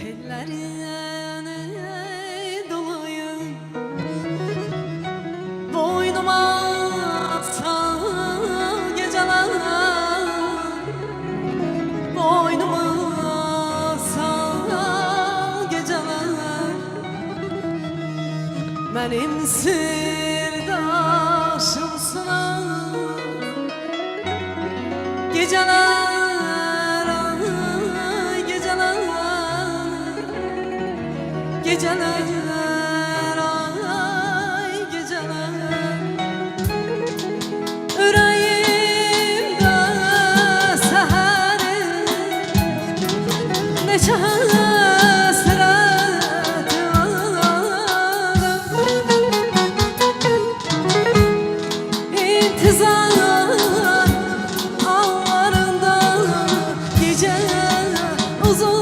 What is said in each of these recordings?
Tellerine dolayım, boynuma sal geceler, boynuma sal geceler. Benim sırdaşımsın geceler. Geceler, ay geceler, yüreğimde seherim neçe hasret intizar ağlarında gece uzun.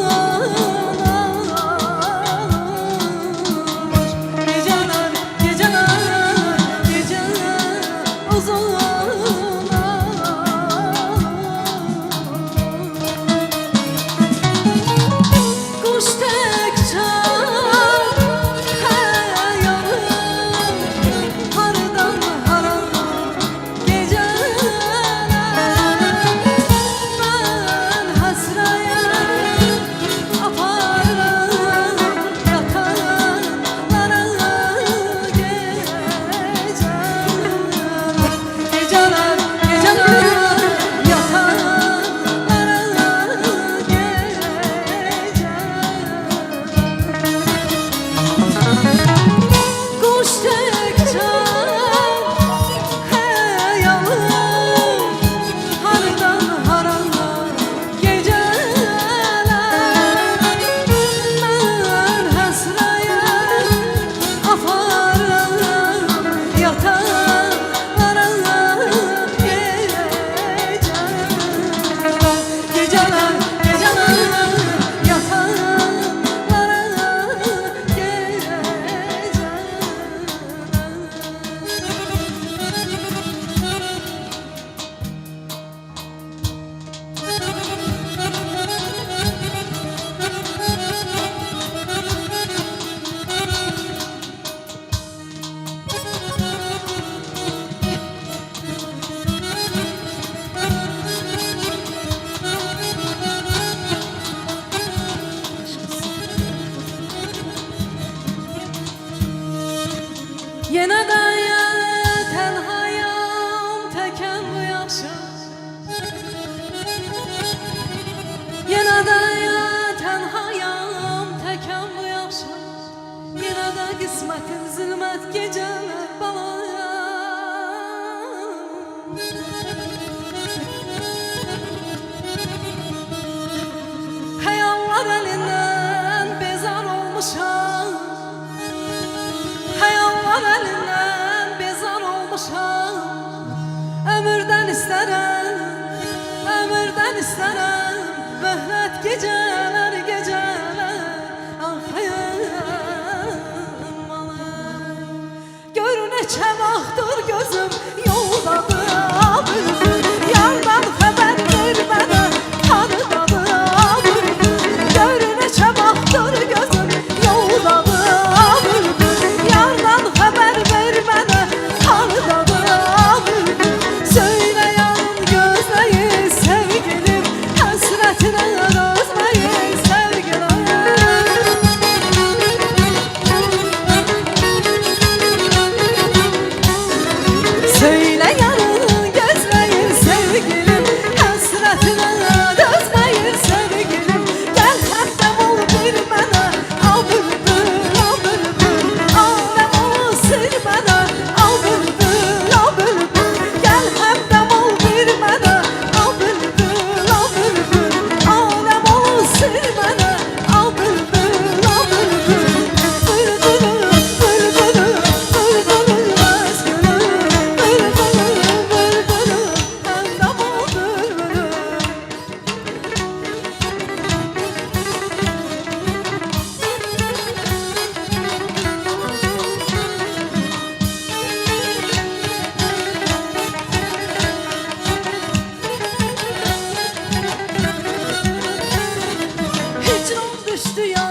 Yenə də tənhayam təkən bu yaxşım, yenə də tənhayam təkən bu yaxşım, yenə də qismətim zülmət gecələr balayam. Xəyallar əlindən bezar olmuşam, xəyallar əlindən bezar olmuşam. Ömürdən istərəm möhlət gecələr, gecələr. Ah xəyalım alım, gör neçə vaxtdır gözüm yoldadır bülbül. Yardan xəbər vermənə tanıdadır bülbül. Gör neçə vaxtdır gözüm yoldadır bülbül. Yardan xəbər vermənə tanıdadır bülbül. Söyləyən gözləyir sevgilim, həsrətinə dözməyir sevgilim. Söyləyən gözləyir sevgilim, həsrətinə dözməyir sevgilim. Gəl həmdəm ol bir mənə, al bülbül, al bülbül. Aləm olsun mənə, al bülbül, al bülbül. Gəl həmdəm ol bir mənə, al bülbül, al bülbül. Aləm olsun mənə, al bülbül, al bülbül. Bülbülüm, bülbülüm, bülbülüm məzgülüm. Bülbülüm, bülbülüm, həmdəm ol bülbülüm. Hicran düştü ya